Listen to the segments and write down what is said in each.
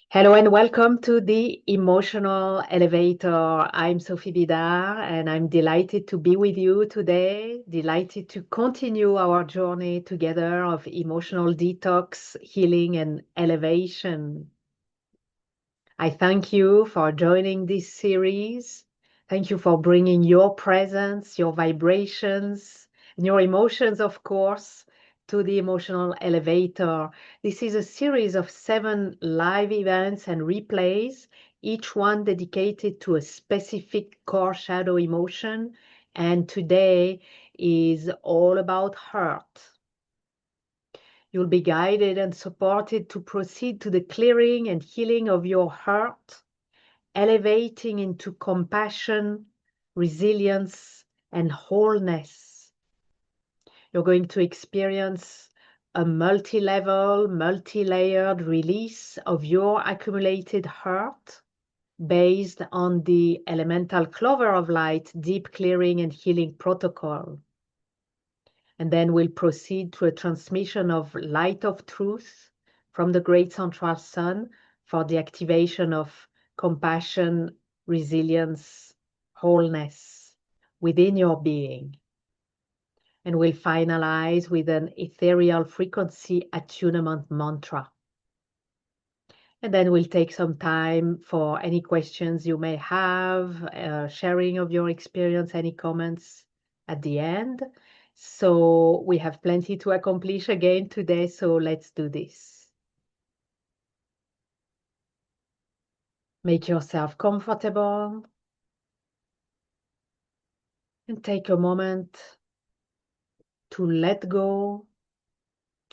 Hello and welcome to the Emotional Elevator. I'm Sophie Bidard and I'm delighted to be with you today, delighted to continue our journey together of emotional detox, healing, and elevation. I thank you for joining this series. Thank you for bringing your presence, your vibrations, and your emotions, of course, to the Emotional Elevator. This is a series of 7 live events and replays, each one dedicated to a specific core shadow emotion. And today is all about hurt. You'll be guided and supported to proceed to the clearing and healing of your hurt, elevating into compassion, resilience, and wholeness. You're going to experience a multi-level, multi-layered release of your accumulated hurt based on the elemental Clover of Light deep clearing and healing protocol. And then we'll proceed to a transmission of light of truth from the great central sun for the activation of compassion, resilience, wholeness within your being. And we'll finalize with an ethereal frequency attunement mantra. And then we'll take some time for any questions you may have, sharing of your experience, any comments at the end. So we have plenty to accomplish again today, so let's do this. Make yourself comfortable and take a moment to let go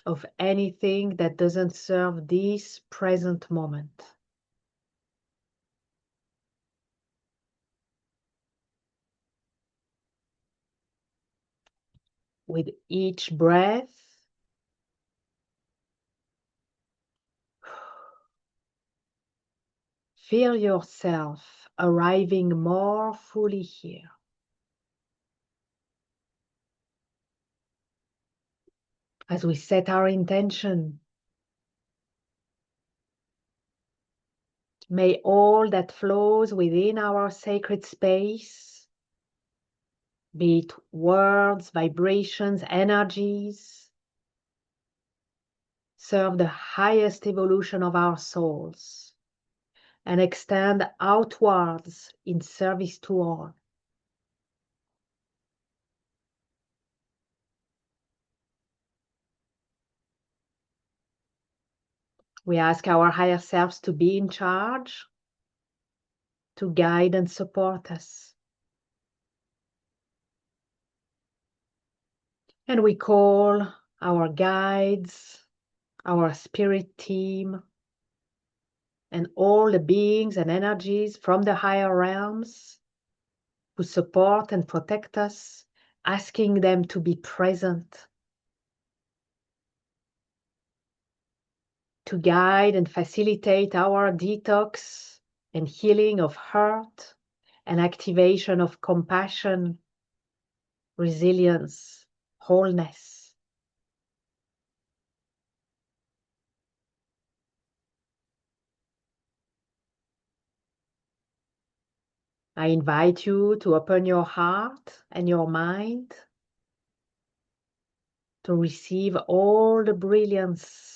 of anything that doesn't serve this present moment. With each breath, feel yourself arriving more fully here. As we set our intention, may all that flows within our sacred space, be it words, vibrations, energies, serve the highest evolution of our souls and extend outwards in service to all. We ask our higher selves to be in charge, to guide and support us. And we call our guides, our spirit team, and all the beings and energies from the higher realms who support and protect us, asking them to be present, to guide and facilitate our detox and healing of hurt and activation of compassion, resilience, wholeness. I invite you to open your heart and your mind to receive all the brilliance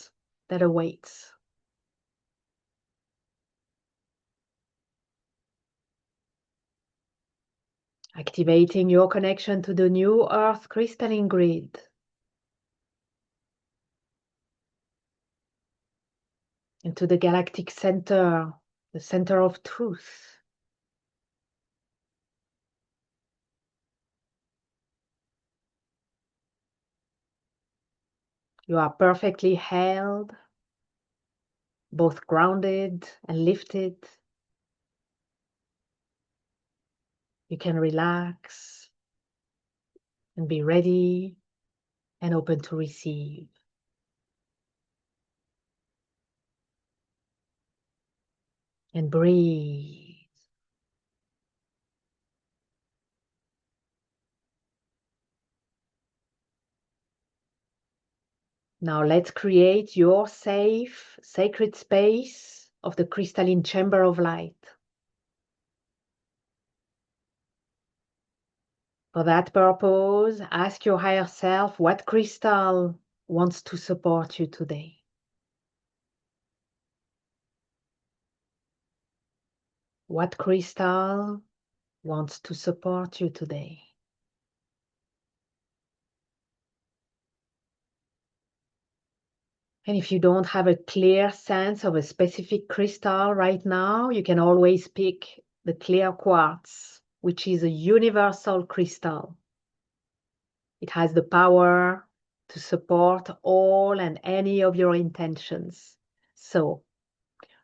that awaits. Activating your connection to the new Earth crystalline grid. And to the galactic center, the center of truth. You are perfectly held, both grounded and lifted. You can relax and be ready and open to receive. And breathe. Now let's create your safe, sacred space of the crystalline chamber of light. For that purpose, ask your higher self what crystal wants to support you today. What crystal wants to support you today? And if you don't have a clear sense of a specific crystal right now, you can always pick the clear quartz, which is a universal crystal. It has the power to support all and any of your intentions. So,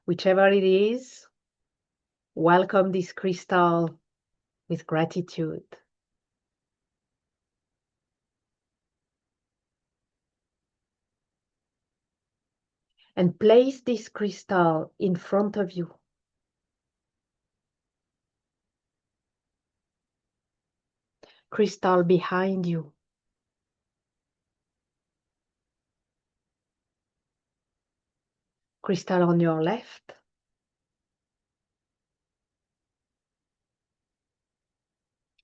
whichever it is, welcome this crystal with gratitude. And place this crystal in front of you. Crystal behind you. Crystal on your left.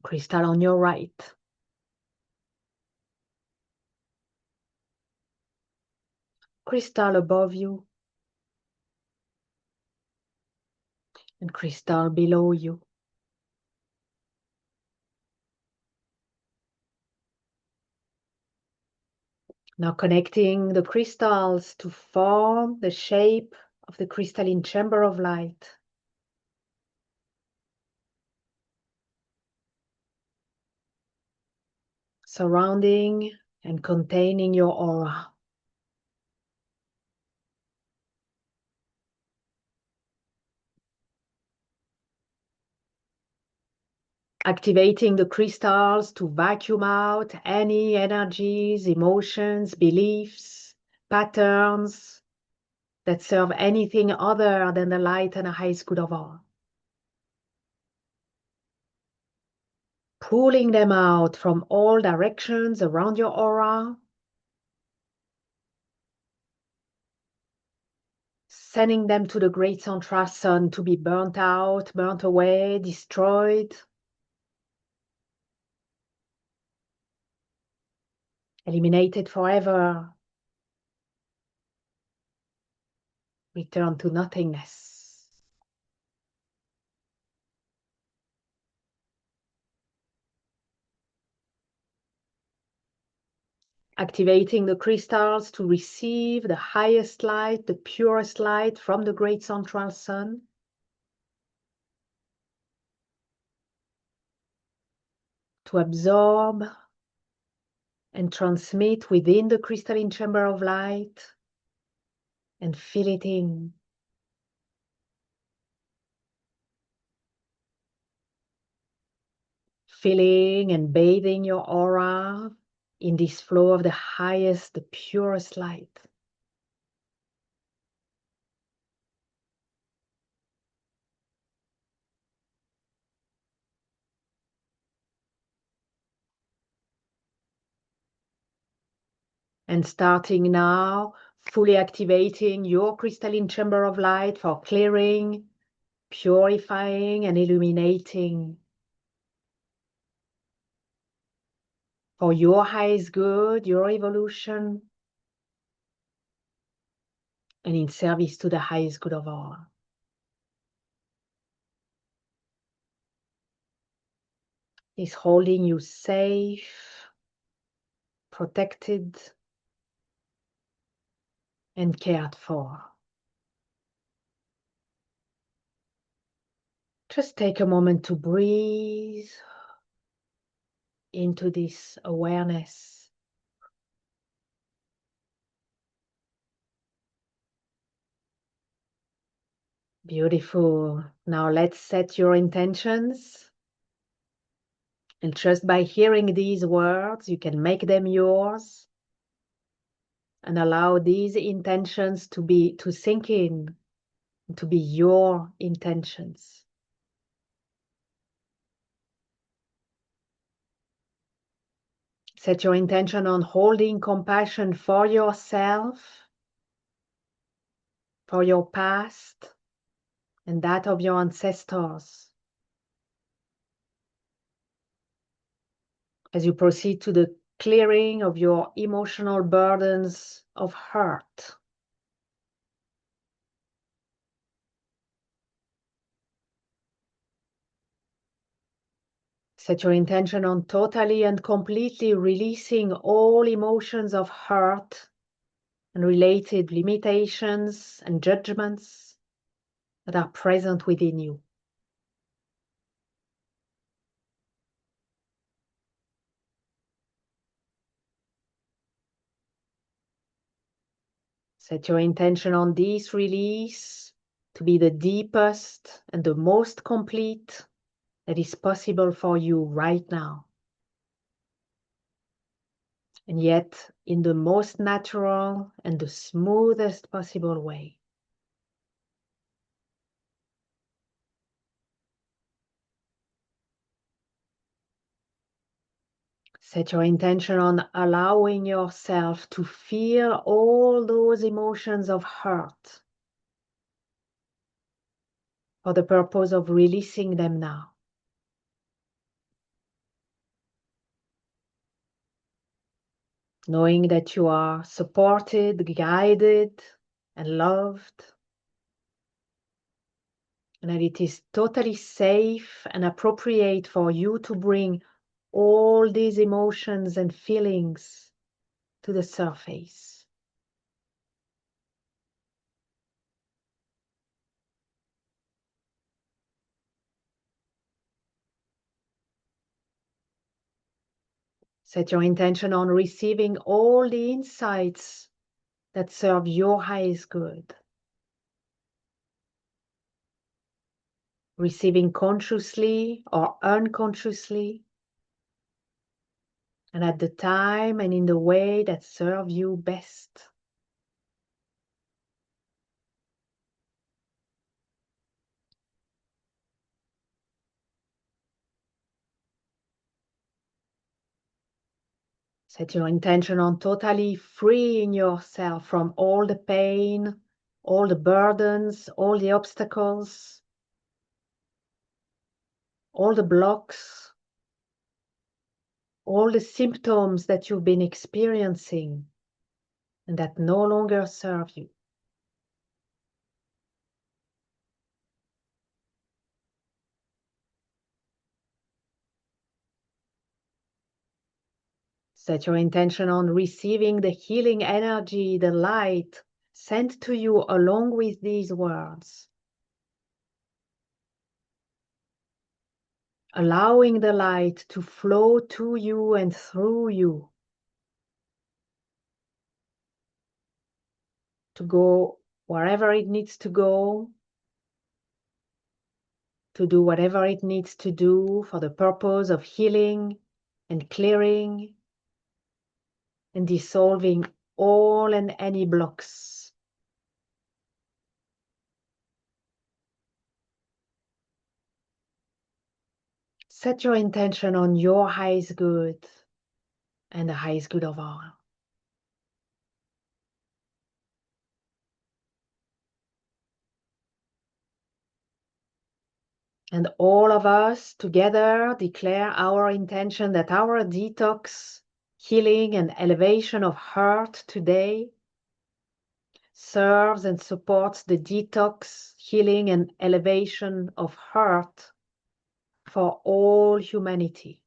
Crystal on your right. Crystal above you. And crystal below you. Now connecting the crystals to form the shape of the crystalline chamber of light. Surrounding and containing your aura. Activating the crystals to vacuum out any energies, emotions, beliefs, patterns that serve anything other than the light and the highest good of all. Pulling them out from all directions around your aura. Sending them to the great central sun to be burnt out, burnt away, destroyed. Eliminated forever. Return to nothingness. Activating the crystals to receive the highest light, the purest light from the great central sun. To absorb and transmit within the crystalline chamber of light and fill it in. Filling and bathing your aura in this flow of the highest, the purest light. And starting now, fully activating your crystalline chamber of light for clearing, purifying, and illuminating. For your highest good, your evolution, and in service to the highest good of all. Is holding you safe, protected, and cared for. Just take a moment to breathe into this awareness. Beautiful. Now let's set your intentions. And just by hearing these words, you can make them yours and allow these intentions to sink in, to be your intentions. Set your intention on holding compassion for yourself, for your past, and that of your ancestors. As you proceed to the clearing of your emotional burdens of hurt. Set your intention on totally and completely releasing all emotions of hurt and related limitations and judgments that are present within you. Set your intention on this release to be the deepest and the most complete that is possible for you right now. And yet, in the most natural and the smoothest possible way. Set your intention on allowing yourself to feel all those emotions of hurt for the purpose of releasing them now. Knowing that you are supported, guided, and loved, and that it is totally safe and appropriate for you to bring all these emotions and feelings to the surface. Set your intention on receiving all the insights that serve your highest good. Receiving consciously or unconsciously, and at the time and in the way that serve you best. Set your intention on totally freeing yourself from all the pain, all the burdens, all the obstacles, all the blocks, all the symptoms that you've been experiencing and that no longer serve you. Set your intention on receiving the healing energy, the light sent to you along with these words. Allowing the light to flow to you and through you, to go wherever it needs to go, to do whatever it needs to do for the purpose of healing and clearing and dissolving all and any blocks. Set your intention on your highest good and the highest good of all. And all of us together declare our intention that our detox, healing, and elevation of heart today serves and supports the detox, healing, and elevation of heart for all humanity.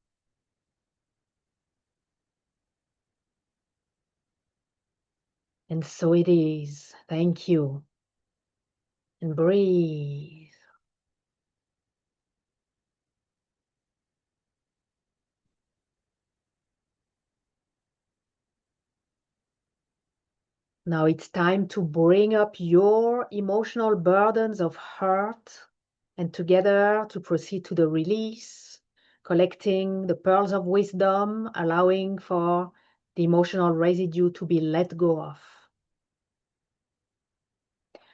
And so it is. Thank you. And breathe. Now it's time to bring up your emotional burdens of hurt and together to proceed to the release, collecting the pearls of wisdom, allowing for the emotional residue to be let go of.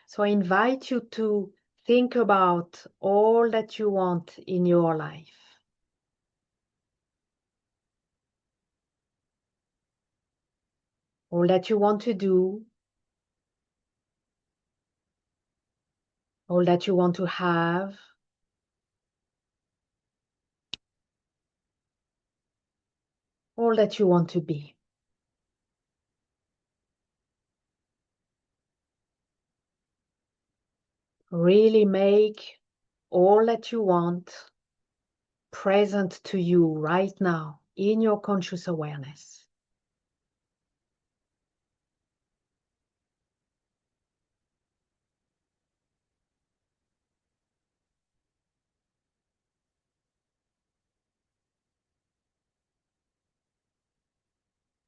So I invite you to think about all that you want in your life. All that you want to do, all that you want to have, all that you want to be. Really make all that you want present to you right now in your conscious awareness.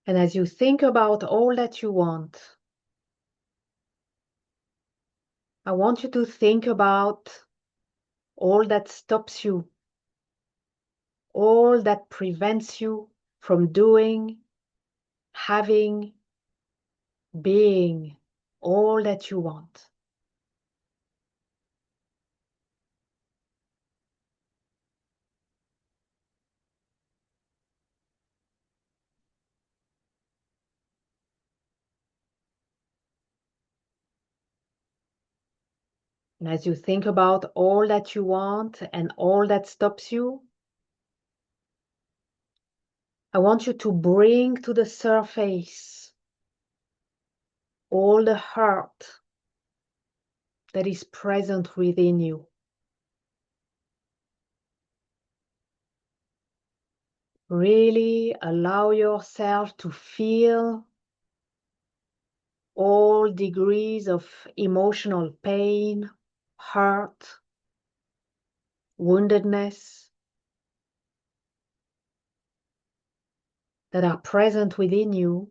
And as you think about all that you want, I want you to think about all that stops you, all that prevents you from doing, having, being all that you want. And as you think about all that you want and all that stops you, I want you to bring to the surface all the hurt that is present within you. Really allow yourself to feel all degrees of emotional pain, hurt, woundedness that are present within you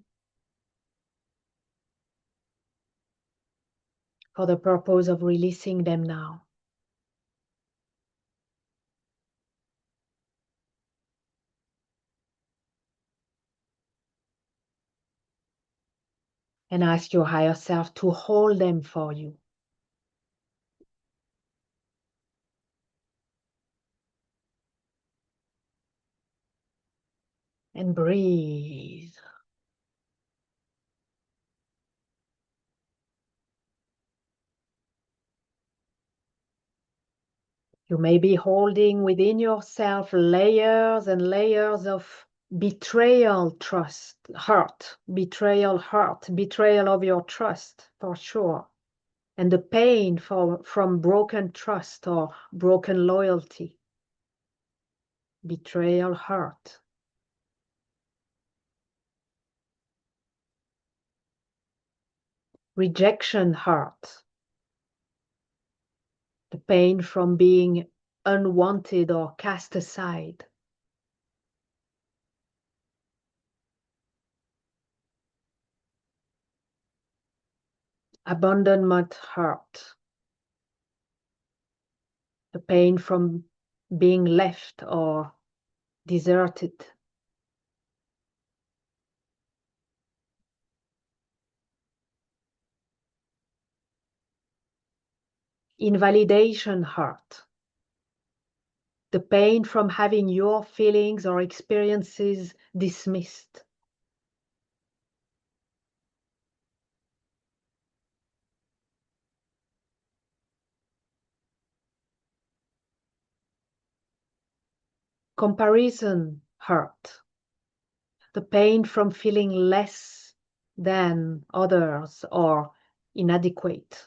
for the purpose of releasing them now. And ask your higher self to hold them for you. And breathe. You may be holding within yourself layers and layers of betrayal, trust, hurt, betrayal of your trust, for sure. And the pain from broken trust or broken loyalty. Betrayal, hurt. Rejection, hurt. The pain from being unwanted or cast aside. Abandonment, hurt. The pain from being left or deserted. Invalidation, hurt. The pain from having your feelings or experiences dismissed. Comparison, hurt. The pain from feeling less than others or inadequate.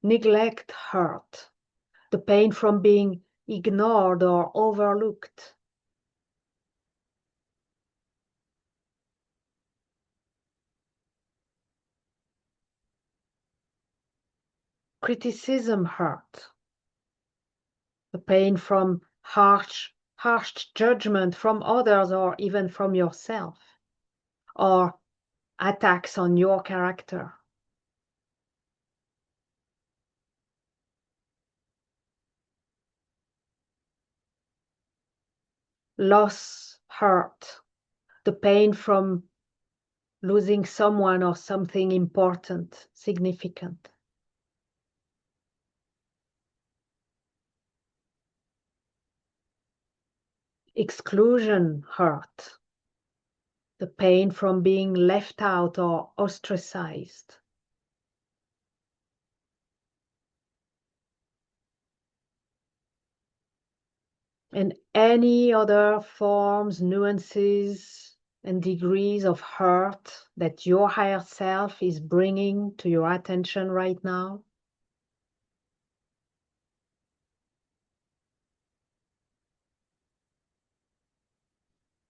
Neglect, hurt. The pain from being ignored or overlooked. Criticism, hurt. The pain from harsh judgment from others or even from yourself, or attacks on your character. Loss, hurt. The pain from losing someone or something important, significant. exclusion hurt, the pain from being left out or ostracized. And any other forms, nuances, and degrees of hurt that your higher self is bringing to your attention right now.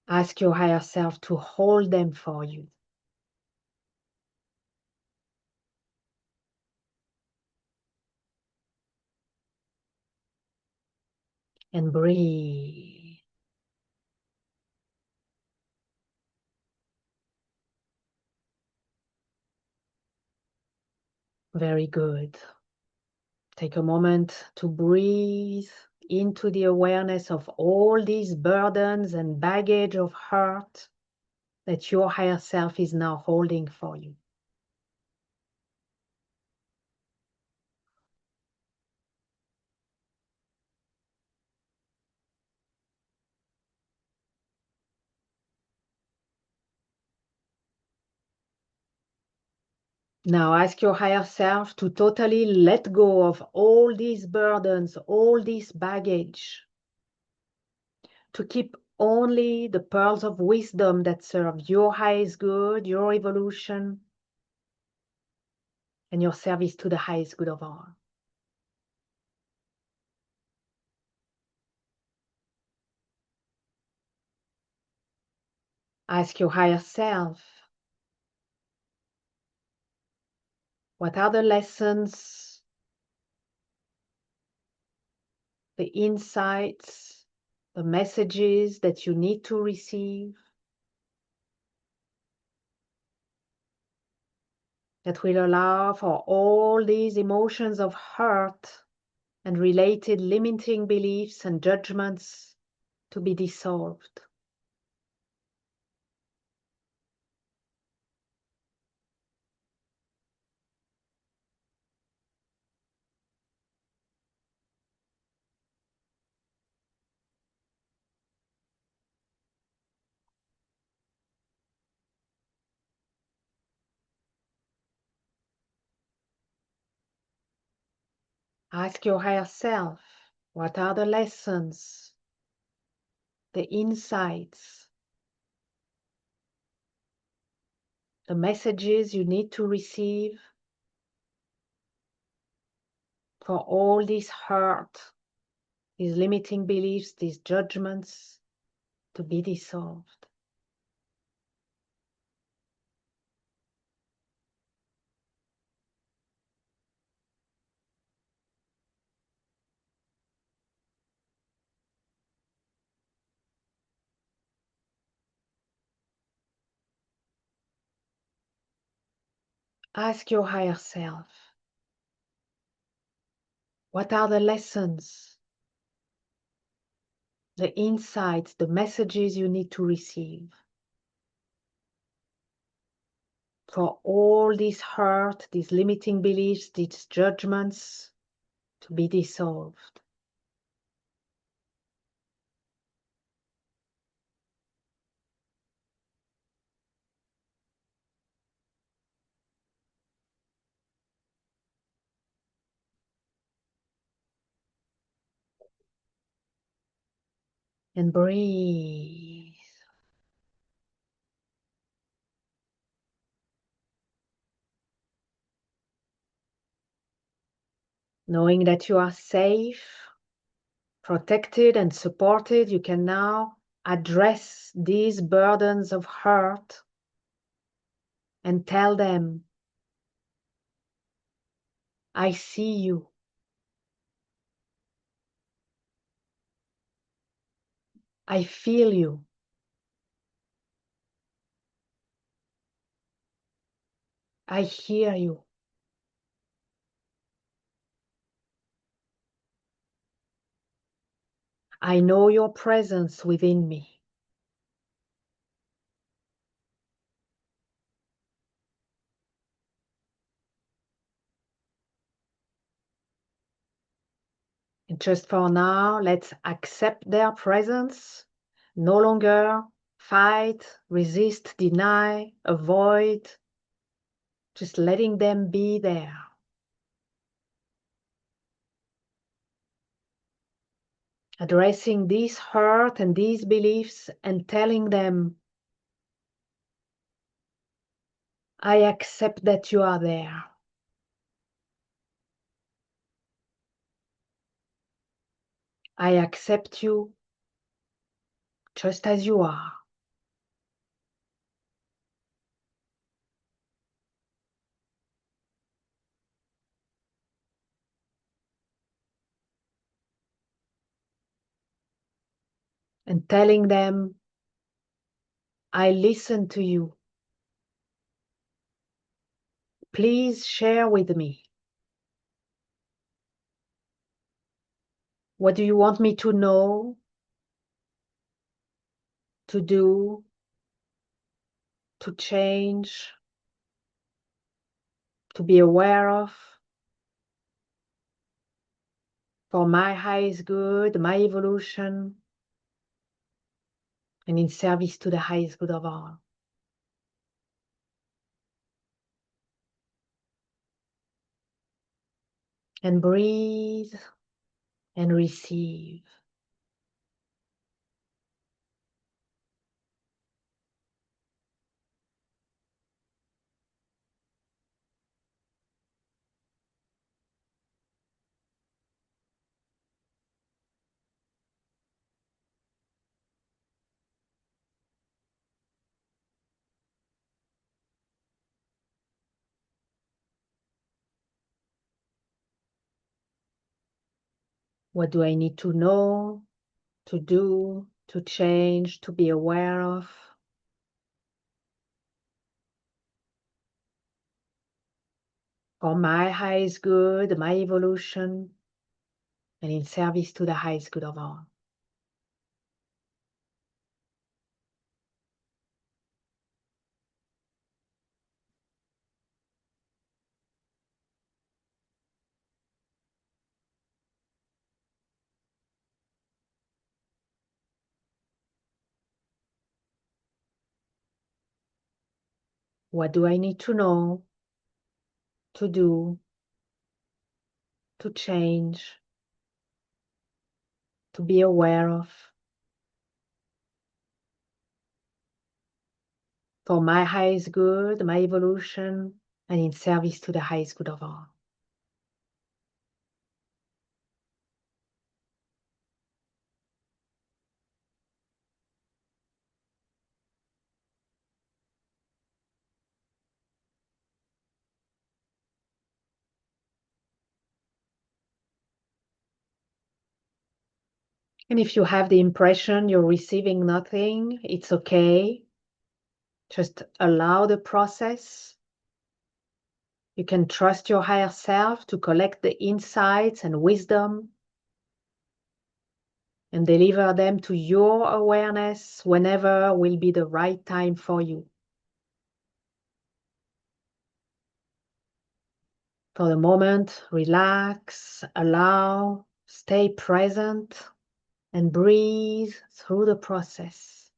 Ask your higher self to hold them for you. And breathe. Very good. Take a moment to breathe into the awareness of all these burdens and baggage of hurt that your higher self is now holding for you. Now ask your higher self to totally let go of all these burdens, all this baggage, to keep only the pearls of wisdom that serve your highest good, your evolution, and your service to the highest good of all. Ask your higher self, what are the lessons, the insights, the messages that you need to receive that will allow for all these emotions of hurt and related limiting beliefs and judgments to be dissolved. Ask your higher self, what are the lessons, the insights, the messages you need to receive for all this hurt, these limiting beliefs, these judgments to be dissolved. Ask your higher self, what are the lessons, the insights, the messages you need to receive for all this hurt, these limiting beliefs, these judgments to be dissolved. And breathe. Knowing that you are safe, protected, and supported, you can now address these burdens of hurt and tell them, I see you. I feel you. I hear you. I know your presence within me. And just for now, let's accept their presence No longer fight, resist, deny, avoid, just letting them be there. Addressing this hurt and these beliefs and telling them, I accept that you are there. I accept you just as you are. And telling them, I listen to you. Please share with me. What do you want me to know, to do, to change, to be aware of, for my highest good, my evolution, and in service to the highest good of all. And breathe and receive. What do I need to know, to do, to change, to be aware of? For my highest good, my evolution, and in service to the highest good of all. What do I need to know, to do, to change, to be aware of? For my highest good, my evolution, and in service to the highest good of all. And if you have the impression you're receiving nothing, it's okay. Just allow the process. You can trust your higher self to collect the insights and wisdom and deliver them to your awareness whenever will be the right time for you. For the moment, relax, allow, stay present, and breathe through the process.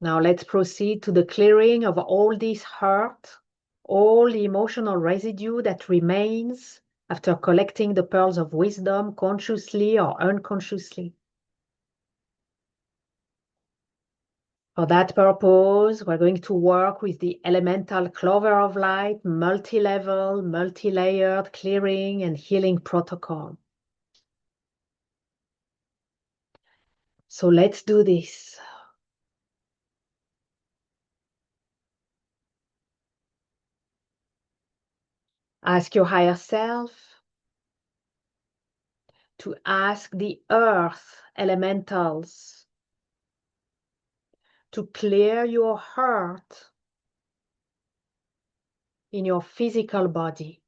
Now let's proceed to the clearing of all this hurt, all the emotional residue that remains after collecting the pearls of wisdom consciously or unconsciously. For that purpose, we're going to work with the elemental Clover of Light, multi-level, multi-layered clearing and healing protocol. So let's do this. Ask your higher self to ask the earth elementals to clear your hurt in your physical body.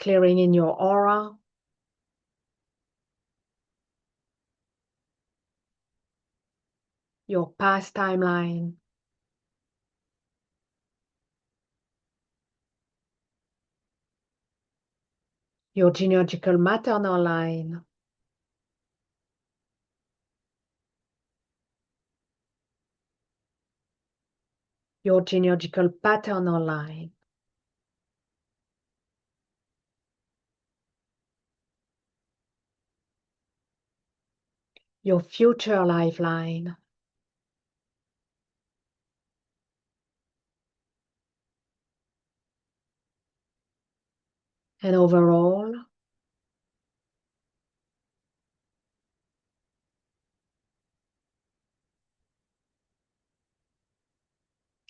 clearing in your aura, your past timeline, your genealogical maternal line, your genealogical paternal line, your future lifeline, and overall,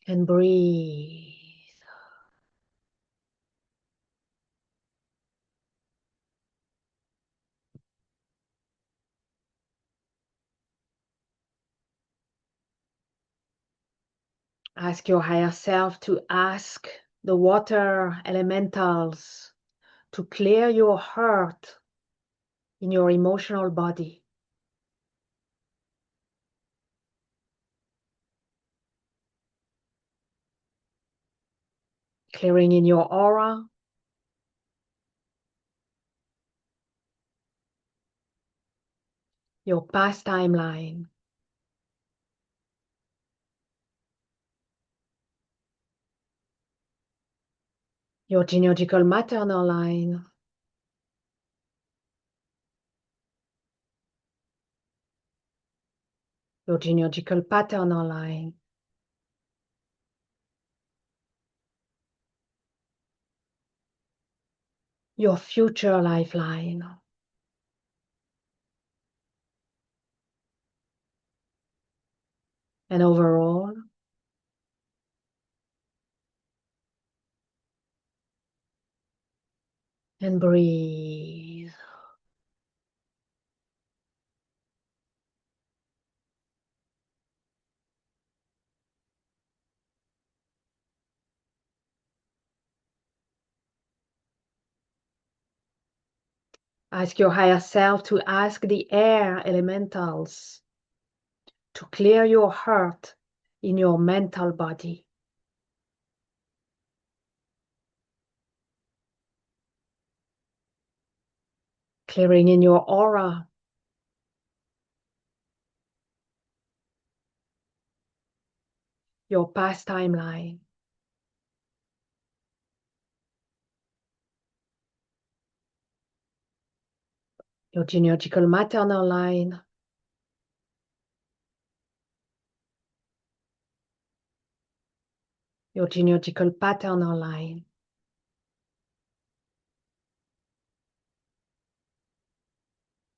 and breathe. Ask your higher self to ask the water elementals to clear your heart in your emotional body. Clearing in your aura, your past timeline, your genealogical maternal line, your genealogical paternal line, your future lifeline, and overall, and breathe. Ask your higher self to ask the air elementals to clear your heart in your mental body. Clearing in your aura, your past timeline, your genealogical maternal line, your genealogical paternal line,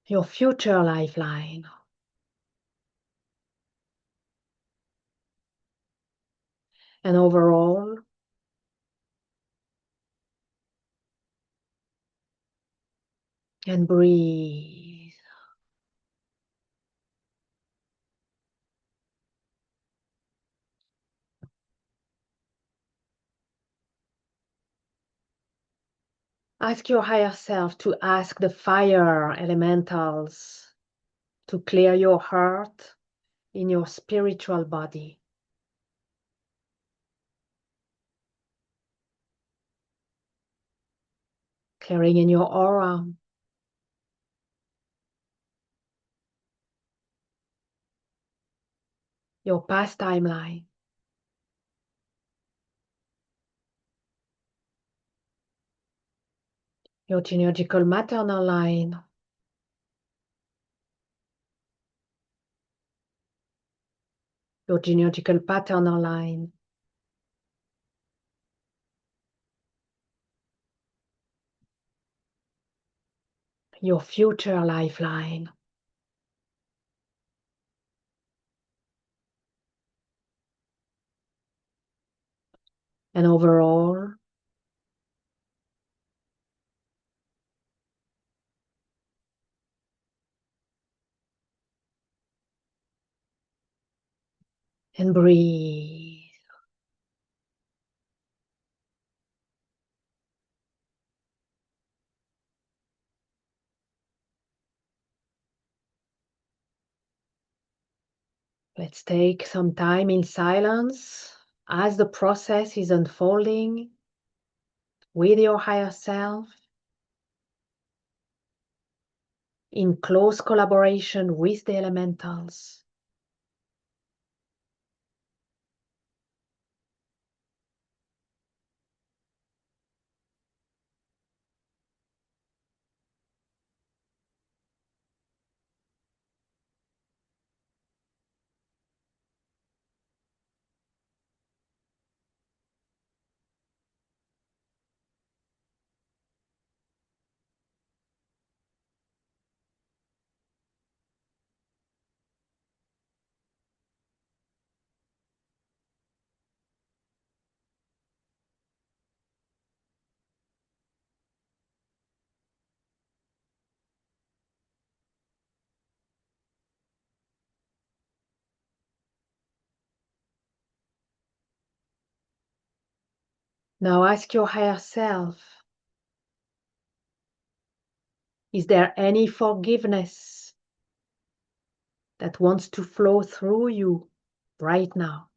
your future lifeline, and overall, and breathe. Ask your higher self to ask the fire elementals to clear your heart in your spiritual body. Clearing in your aura, your past timeline, your genealogical maternal line, your genealogical paternal line, your future lifeline, and overall, and breathe. Let's take some time in silence as the process is unfolding with your higher self in close collaboration with the elementals. Now ask your higher self, is there any forgiveness that wants to flow through you right now?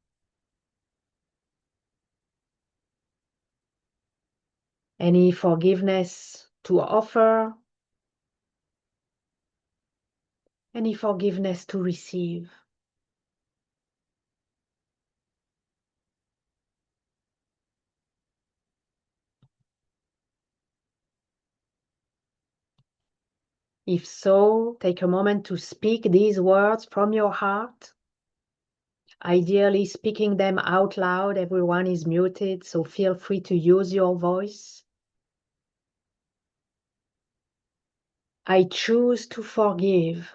Any forgiveness to offer? Any forgiveness to receive? If so, take a moment to speak these words from your heart. Ideally, speaking them out loud. Everyone is muted, so feel free to use your voice. I choose to forgive.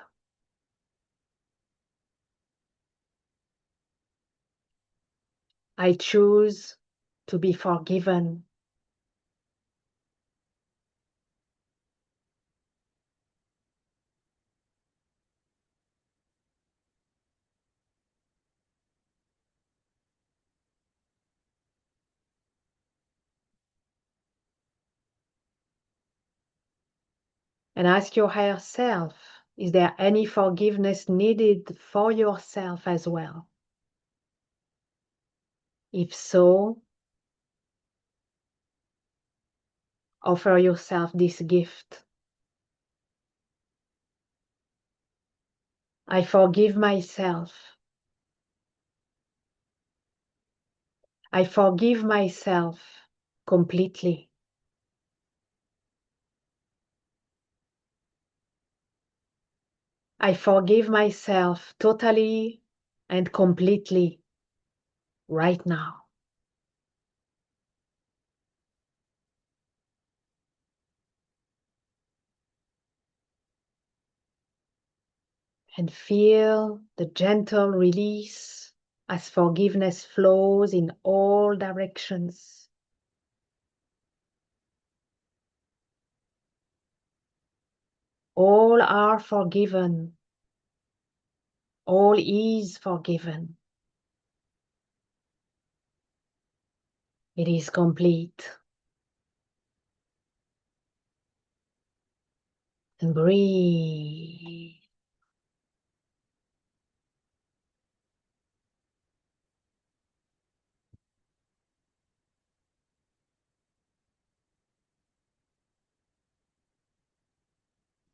I choose to be forgiven. And ask your higher self, is there any forgiveness needed for yourself as well? If so, offer yourself this gift. I forgive myself. I forgive myself completely. I forgive myself totally and completely right now. And feel the gentle release as forgiveness flows in all directions. All are forgiven. All is forgiven. It is complete. And breathe.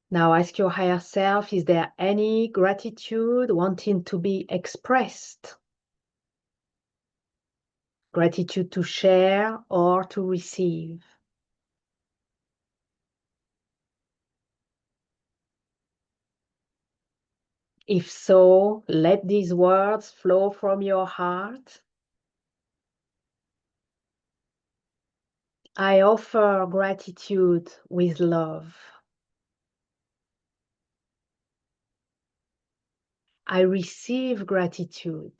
Now ask your higher self, is there any gratitude wanting to be expressed? Gratitude to share or to receive? If so, let these words flow from your heart. I offer gratitude with love. I receive gratitude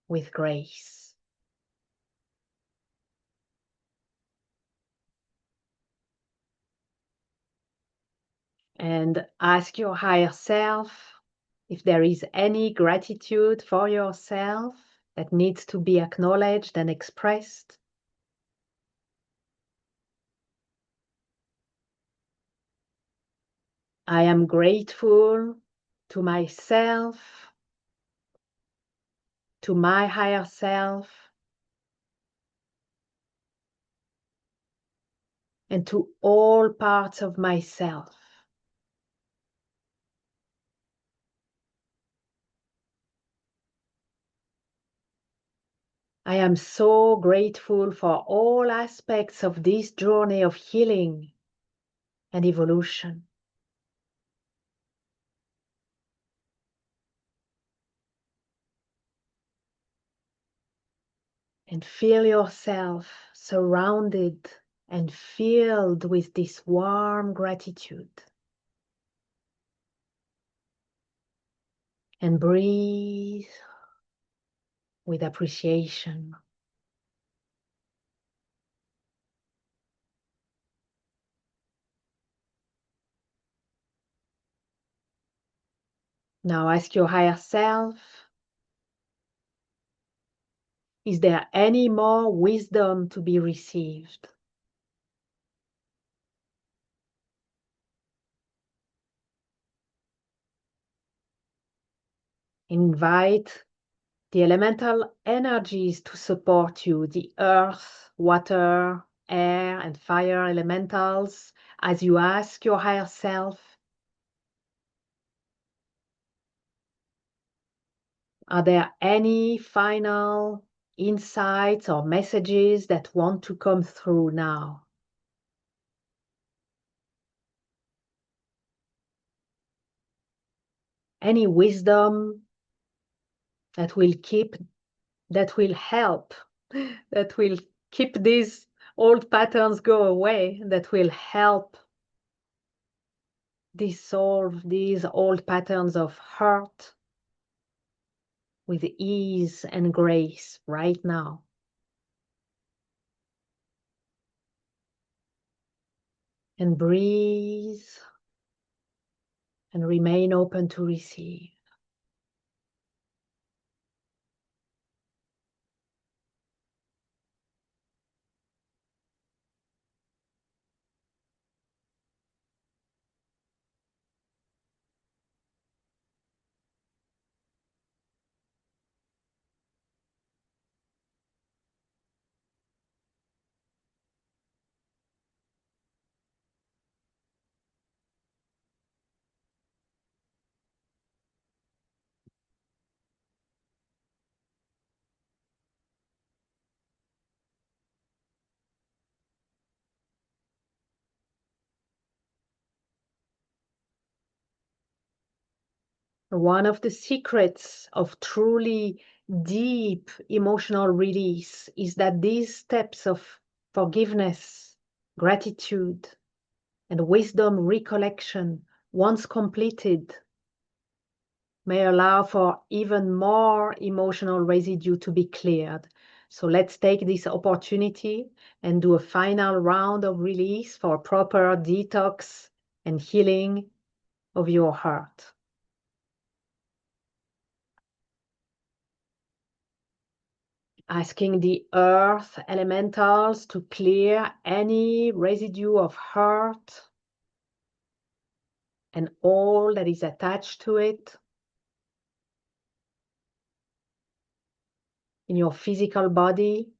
with grace. And ask your higher self if there is any gratitude for yourself that needs to be acknowledged and expressed. I am grateful to myself to my higher self, and to all parts of myself. I am so grateful for all aspects of this journey of healing and evolution. And feel yourself surrounded and filled with this warm gratitude. And breathe with appreciation. Now ask your higher self, is there any more wisdom to be received? Invite the elemental energies to support you, the earth, water, air, and fire elementals, as you ask your higher self, are there any final insights or messages that want to come through now? Any wisdom that will help, that will keep these old patterns go away, that will help dissolve these old patterns of hurt with ease and grace right now. And breathe and remain open to receive. One of the secrets of truly deep emotional release is that these steps of forgiveness, gratitude, and wisdom recollection, once completed, may allow for even more emotional residue to be cleared. So let's take this opportunity and do a final round of release for proper detox and healing of your heart. Asking the earth elementals to clear any residue of hurt and all that is attached to it in your physical body,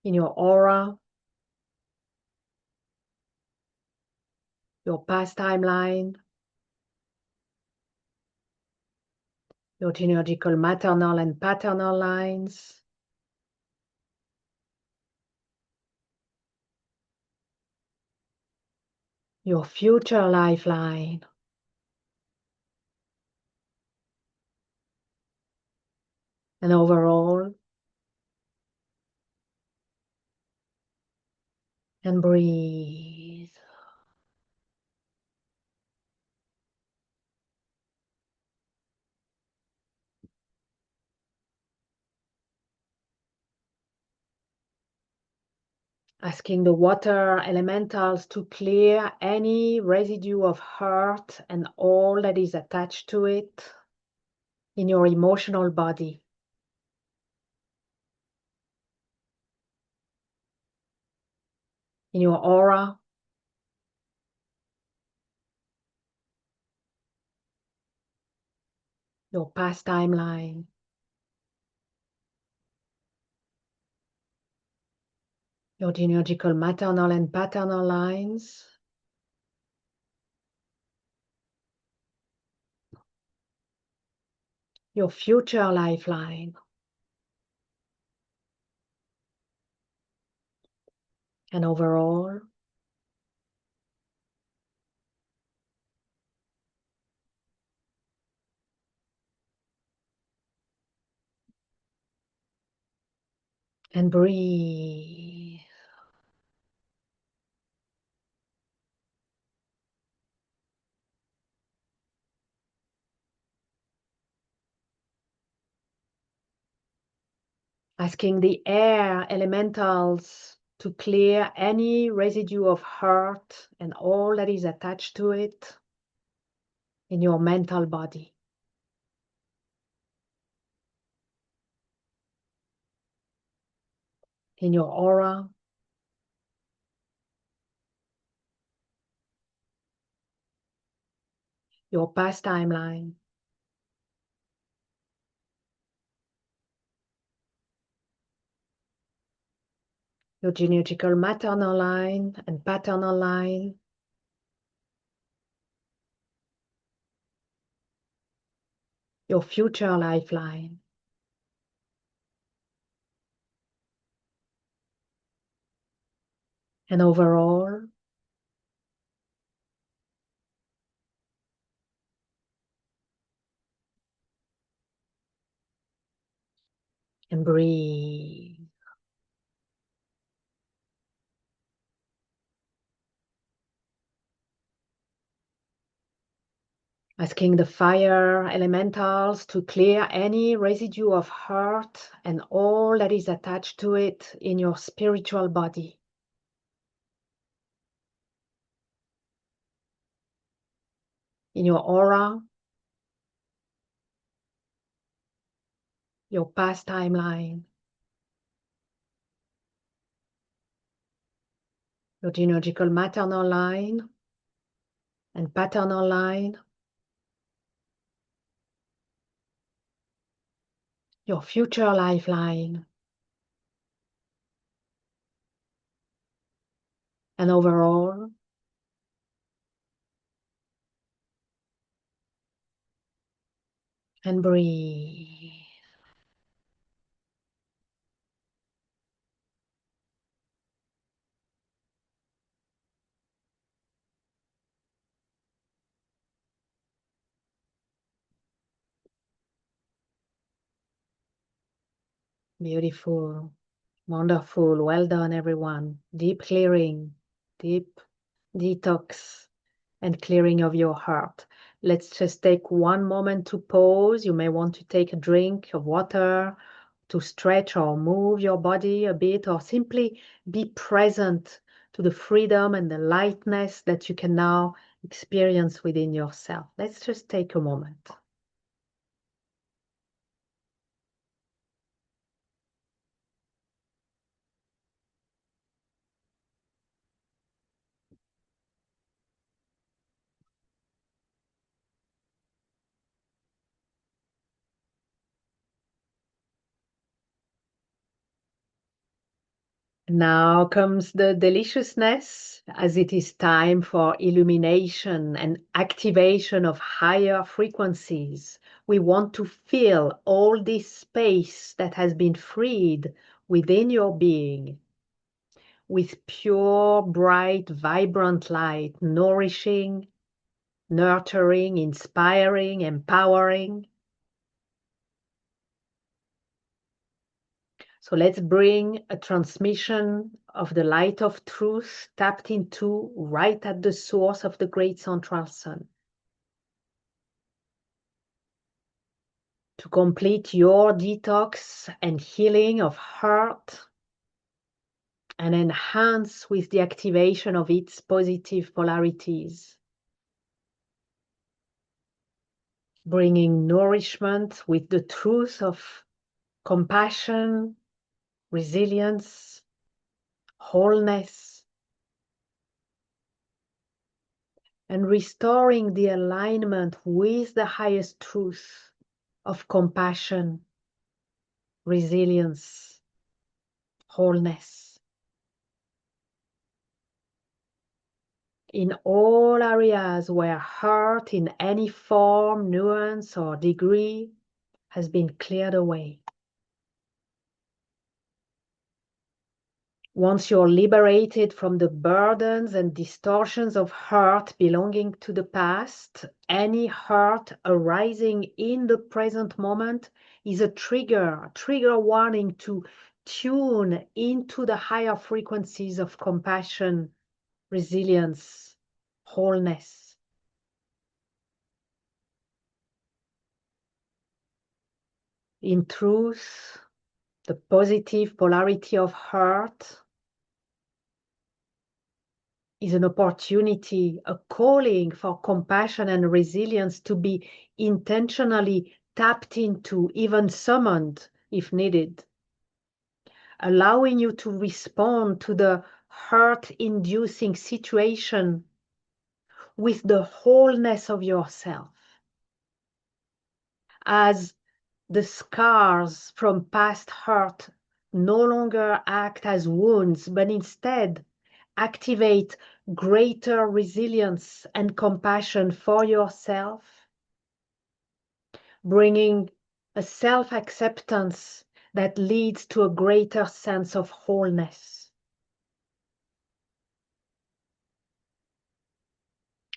in your aura, your past timeline, your genealogical maternal and paternal lines, your future lifeline, and overall, and breathe. Asking the water elementals to clear any residue of hurt and all that is attached to it in your emotional body. In your aura, your past timeline, your genealogical maternal and paternal lines, your future lifeline, and overall, and breathe. Asking the air elementals to clear any residue of hurt and all that is attached to it in your mental body, in your aura, your past timeline, your genealogical maternal line and paternal line, your future lifeline. And overall, and breathe. Asking the fire elementals to clear any residue of hurt and all that is attached to it in your spiritual body. In your aura, your past timeline, your genealogical maternal line and paternal line, your future lifeline, and overall, and breathe. Beautiful, wonderful, well done everyone. Deep clearing, deep detox and clearing of your heart. Let's just take one moment to pause. You may want to take a drink of water to stretch or move your body a bit, or simply be present to the freedom and the lightness that you can now experience within yourself. Let's just take a moment. Now comes the deliciousness, as it is time for illumination and activation of higher frequencies. We want to fill all this space that has been freed within your being with pure, bright, vibrant light, nourishing, nurturing, inspiring, empowering. So let's bring a transmission of the light of truth tapped into right at the source of the great central sun. To complete your detox and healing of heart and enhance with the activation of its positive polarities. Bringing nourishment with the truth of compassion, resilience, wholeness, and restoring the alignment with the highest truth of compassion, resilience, wholeness. In all areas where hurt in any form, nuance, or degree has been cleared away. Once you're liberated from the burdens and distortions of hurt belonging to the past, any hurt arising in the present moment is a trigger warning to tune into the higher frequencies of compassion, resilience, wholeness. In truth, the positive polarity of hurt is an opportunity, a calling for compassion and resilience to be intentionally tapped into, even summoned if needed, allowing you to respond to the hurt-inducing situation with the wholeness of yourself. As the scars from past hurt no longer act as wounds, but instead activate greater resilience and compassion for yourself, bringing a self-acceptance that leads to a greater sense of wholeness.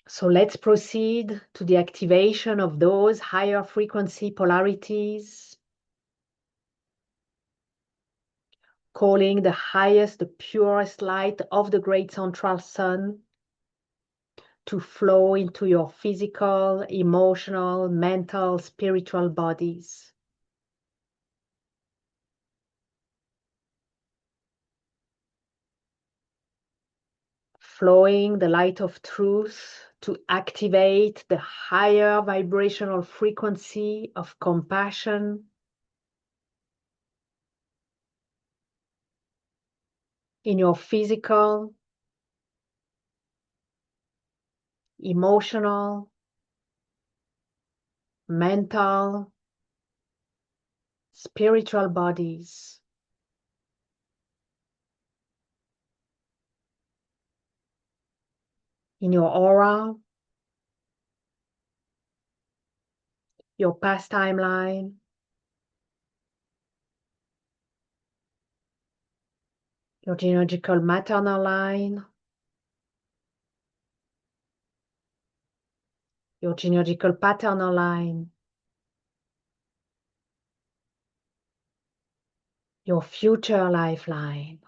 So let's proceed to the activation of those higher frequency polarities, calling the highest, the purest light of the great central sun to flow into your physical, emotional, mental, spiritual bodies. Flowing the light of truth to activate the higher vibrational frequency of compassion in your physical, emotional, mental, spiritual bodies. In your aura, your past timeline, your genealogical maternal line, your genealogical paternal line, your future lifeline.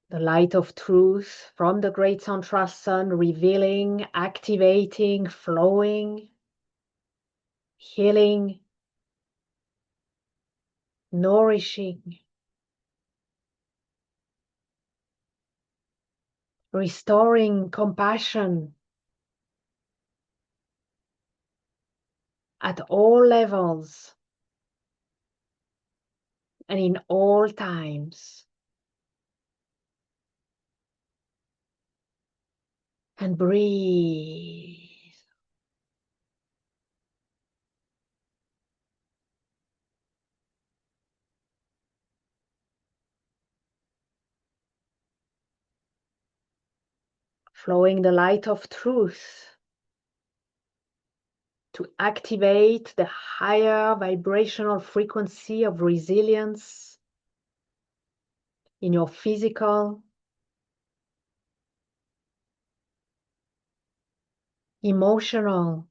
The light of truth from the great central sun revealing, activating, flowing, healing, nourishing, restoring compassion at all levels and in all times. And breathe. Flowing the light of truth to activate the higher vibrational frequency of resilience in your physical, emotional,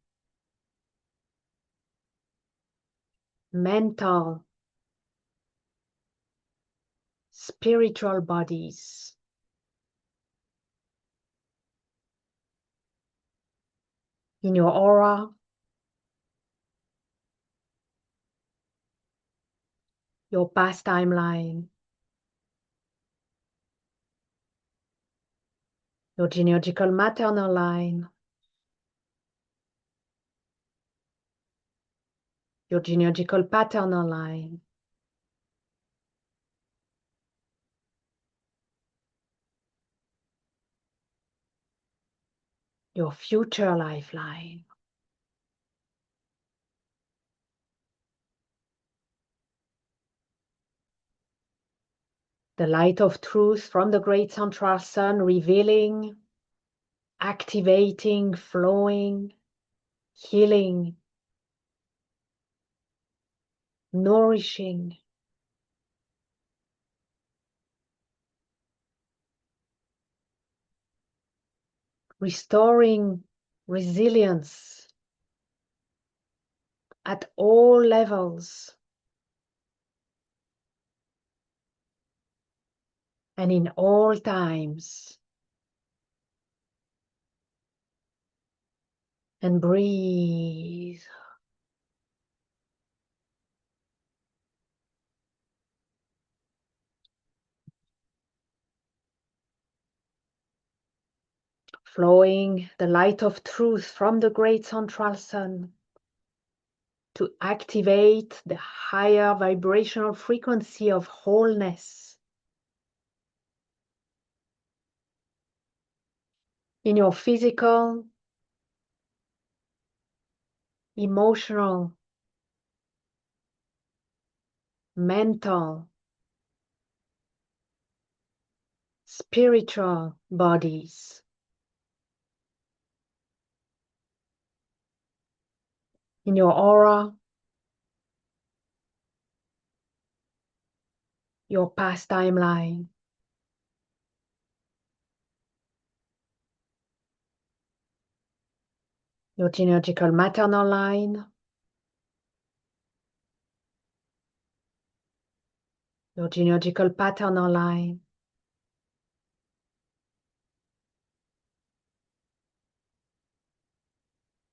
mental, spiritual bodies. In your aura, your past timeline, your genealogical maternal line, your genealogical paternal line, your future lifeline. The light of truth from the great central sun revealing, activating, flowing, healing, nourishing, restoring resilience at all levels and in all times. And breathe. Flowing the light of truth from the great central sun to activate the higher vibrational frequency of wholeness in your physical, emotional, mental, spiritual bodies. In your aura, your past timeline, your genealogical maternal line, your genealogical paternal line,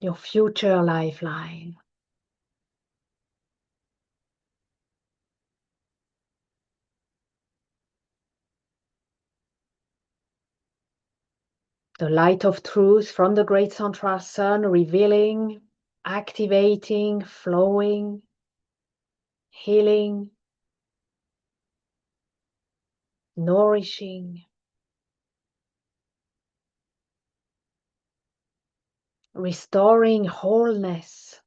your future lifeline. The light of truth from the great central sun revealing, activating, flowing, healing, nourishing, restoring wholeness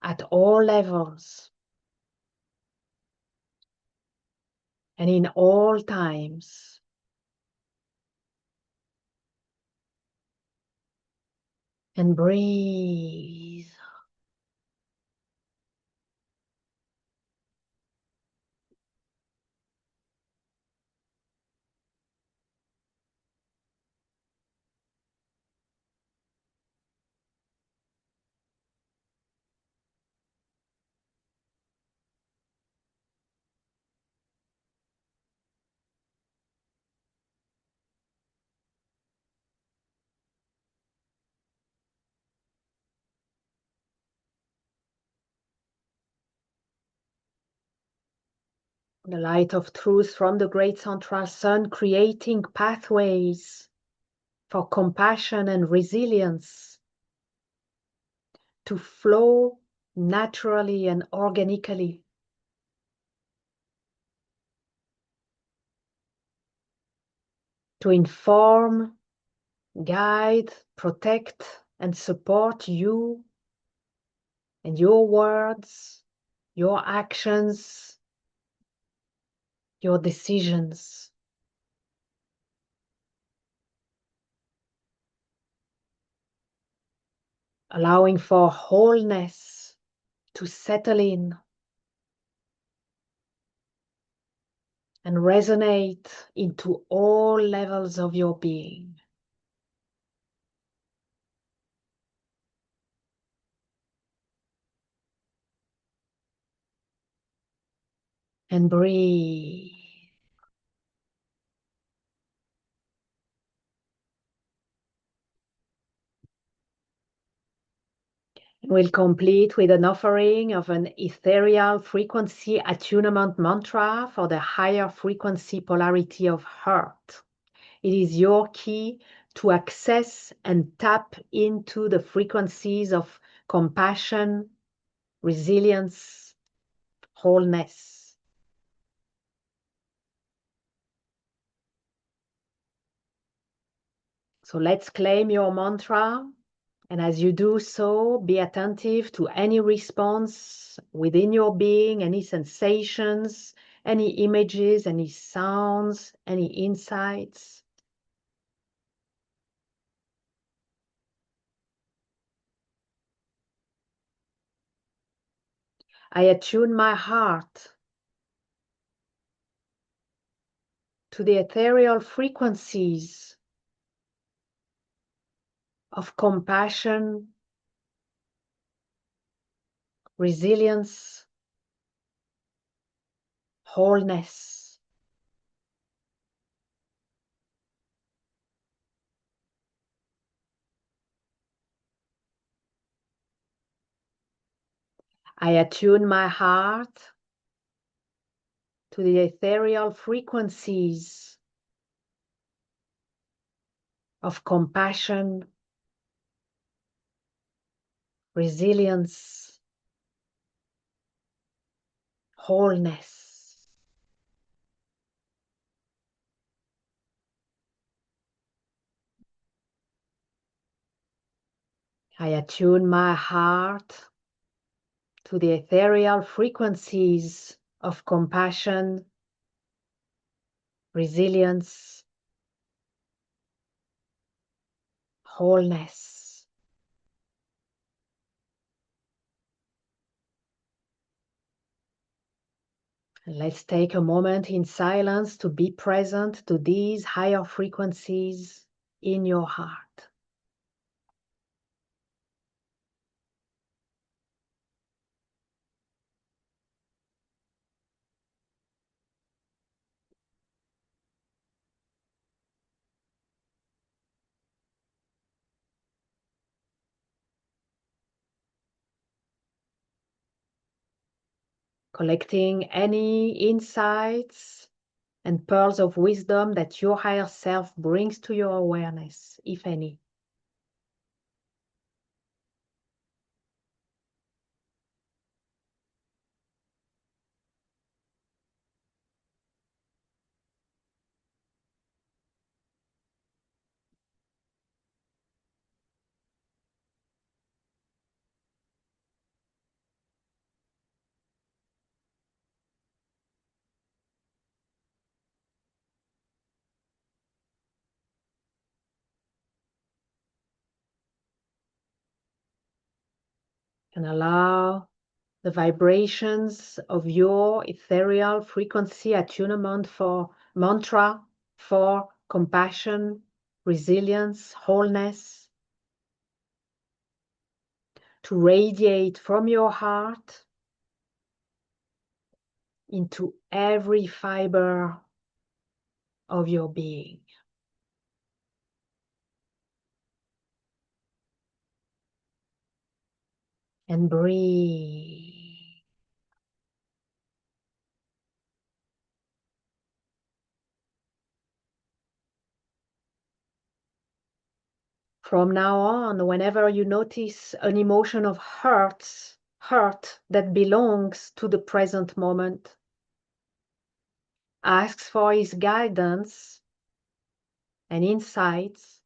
at all levels and in all times. And breathe. The light of truth from the great central sun creating pathways for compassion and resilience to flow naturally and organically. To inform, guide, protect, and support you and your words, your actions, your decisions. Allowing for wholeness to settle in and resonate into all levels of your being. And breathe. We'll complete with an offering of an ethereal frequency attunement mantra for the higher frequency polarity of heart. It is your key to access and tap into the frequencies of compassion, resilience, wholeness. So let's claim your mantra. And as you do so, be attentive to any response within your being, any sensations, any images, any sounds, any insights. I attune my heart to the ethereal frequencies of compassion, resilience, wholeness. I attune my heart to the ethereal frequencies of compassion, resilience, wholeness. I attune my heart to the ethereal frequencies of compassion, resilience, wholeness. Let's take a moment in silence to be present to these higher frequencies in your heart. Collecting any insights and pearls of wisdom that your higher self brings to your awareness, if any. And allow the vibrations of your ethereal frequency attunement for mantra, for compassion, resilience, wholeness, to radiate from your heart into every fiber of your being. And breathe. From now on, whenever you notice an emotion of hurt that belongs to the present moment, ask for his guidance and insights,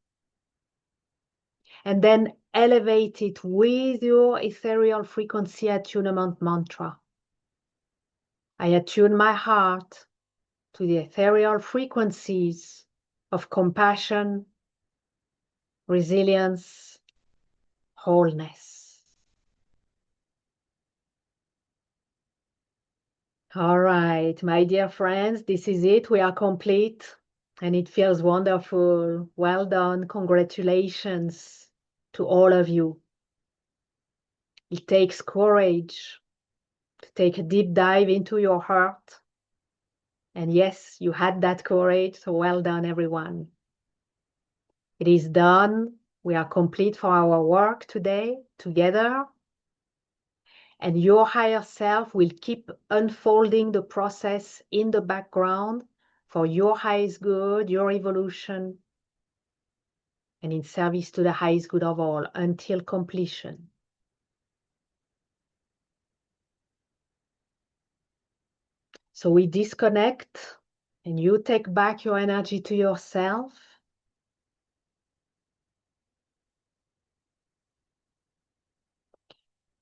and then elevate it with your ethereal frequency attunement mantra. I attune my heart to the ethereal frequencies of compassion, resilience, wholeness. All right, my dear friends, this is it. We are complete and it feels wonderful. Well done. Congratulations to all of you. It takes courage to take a deep dive into your heart. And yes, you had that courage, so well done, everyone. It is done. We are complete for our work today together. And your higher self will keep unfolding the process in the background for your highest good, your evolution, and in service to the highest good of all until completion. So we disconnect and you take back your energy to yourself.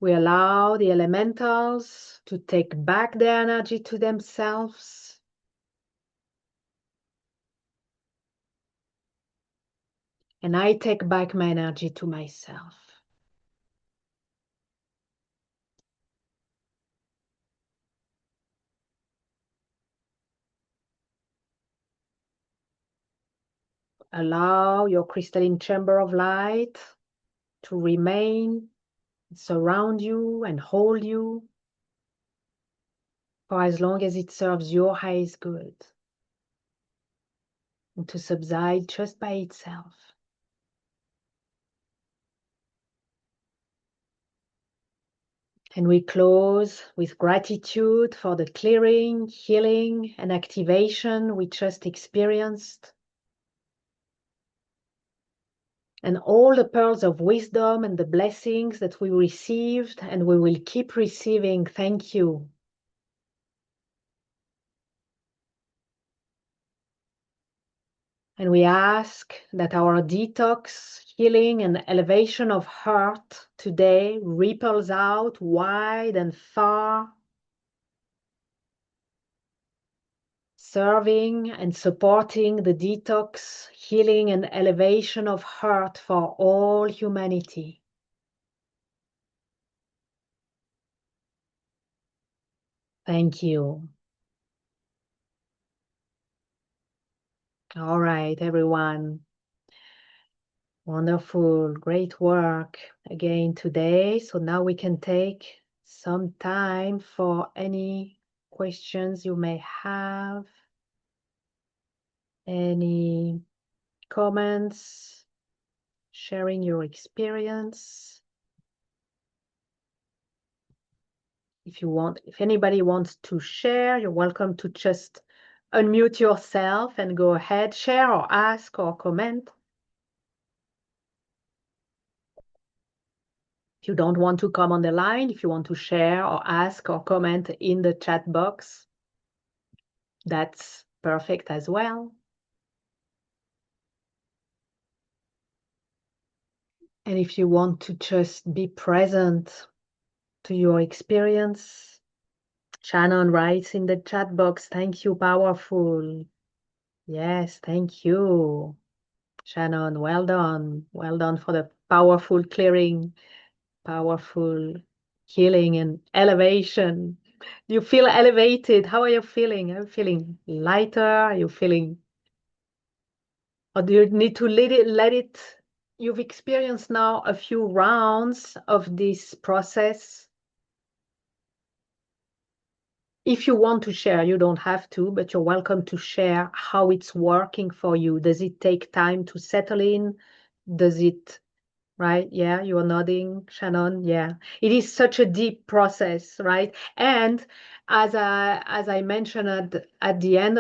We allow the elementals to take back their energy to themselves. And I take back my energy to myself. Allow your crystalline chamber of light to remain, surround you and hold you for as long as it serves your highest good, and to subside just by itself. And we close with gratitude for the clearing, healing, and activation we just experienced. And all the pearls of wisdom and the blessings that we received and we will keep receiving. Thank you. And we ask that our detox, healing, and elevation of heart today ripples out wide and far, serving and supporting the detox, healing, and elevation of heart for all humanity. Thank you. All right, everyone. Wonderful, great work again today. So now we can take some time for any questions you may have, any comments, sharing your experience. If anybody wants to share, you're welcome to just unmute yourself and go ahead, share or ask or comment. If you don't want to come on the line, if you want to share or ask or comment in the chat box, that's perfect as well. And if you want to just be present to your experience, Shannon writes in the chat box, thank you, powerful. Yes, thank you, Shannon. Well done. Well done for the powerful clearing, powerful healing and elevation. You feel elevated. How are you feeling? Are you feeling lighter? Are you feeling, or do you need to let it? You've experienced now a few rounds of this process. If you want to share, you don't have to, but you're welcome to share how it's working for you. Does it take time to settle in? Does it, right? Yeah, you're nodding, Shannon. Yeah, it is such a deep process, right? And as I mentioned at the end,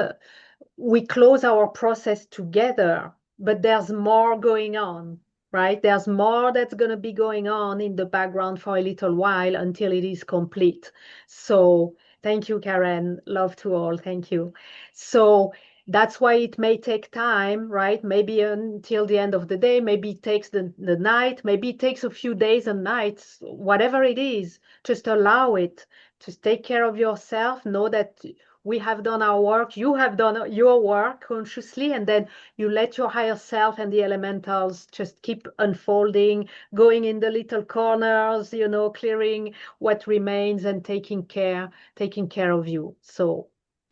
we close our process together, but there's more going on, right? There's more that's going to be going on in the background for a little while until it is complete. So thank you, Karen. Love to all. Thank you. So that's why it may take time, right? Maybe until the end of the day, maybe it takes the night, maybe it takes a few days and nights, whatever it is, just allow it. Just take care of yourself. Know that we have done our work, you have done your work consciously, and then you let your higher self and the elementals just keep unfolding, going in the little corners, clearing what remains and taking care of you. So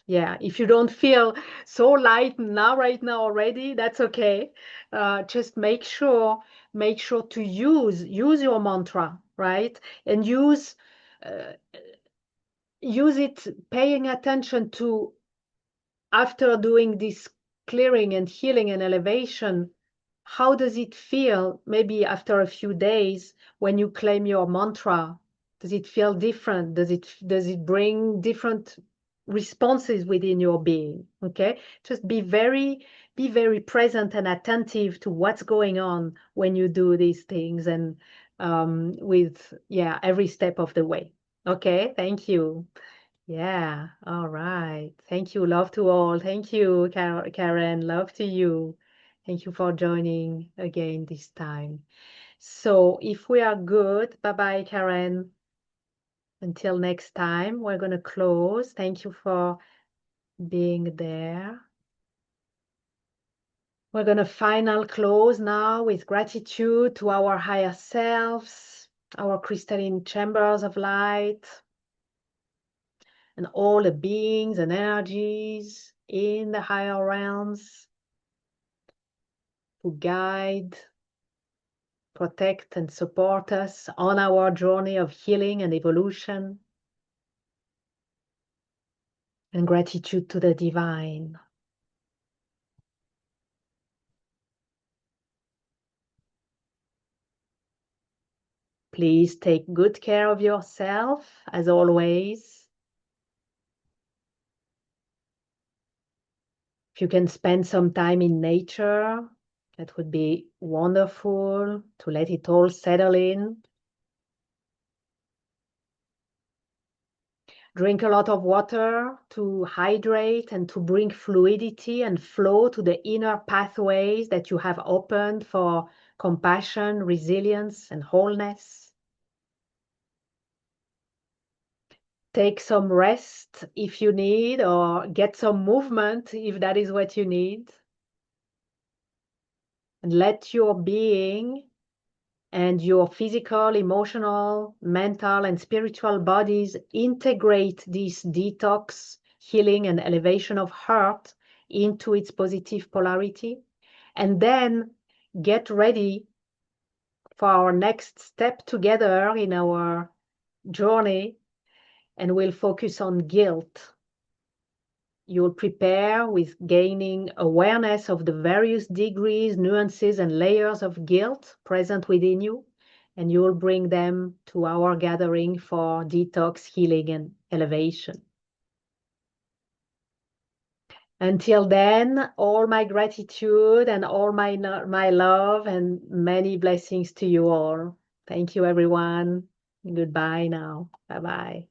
yeah, if you don't feel so light now, right now already, that's okay. Just make sure to use your mantra, right? And use it paying attention to, after doing this clearing and healing and elevation, how does it feel maybe after a few days when you claim your mantra? Does it feel different? Does it bring different responses within your being? Okay, just be very present and attentive to what's going on when you do these things, and with every step of the way. Okay, thank you. Yeah, all right. Thank you. Love to all. Thank you, Karen. Love to you. Thank you for joining again this time. So if we are good, bye-bye, Karen. Until next time, we're going to close. Thank you for being there. We're going to final close now with gratitude to our higher selves, our crystalline chambers of light, and all the beings and energies in the higher realms who guide, protect, and support us on our journey of healing and evolution. And gratitude to the divine. Please take good care of yourself, as always. If you can spend some time in nature, that would be wonderful to let it all settle in. Drink a lot of water to hydrate and to bring fluidity and flow to the inner pathways that you have opened for compassion, resilience, and wholeness. Take some rest if you need, or get some movement if that is what you need. And let your being and your physical, emotional, mental, and spiritual bodies integrate this detox, healing, and elevation of heart into its positive polarity. And then get ready for our next step together in our journey, and we'll focus on guilt. You'll prepare with gaining awareness of the various degrees, nuances, and layers of guilt present within you, and you'll bring them to our gathering for detox, healing, and elevation. Until then, all my gratitude and all my love and many blessings to you all. Thank you, everyone. Goodbye now. Bye-bye.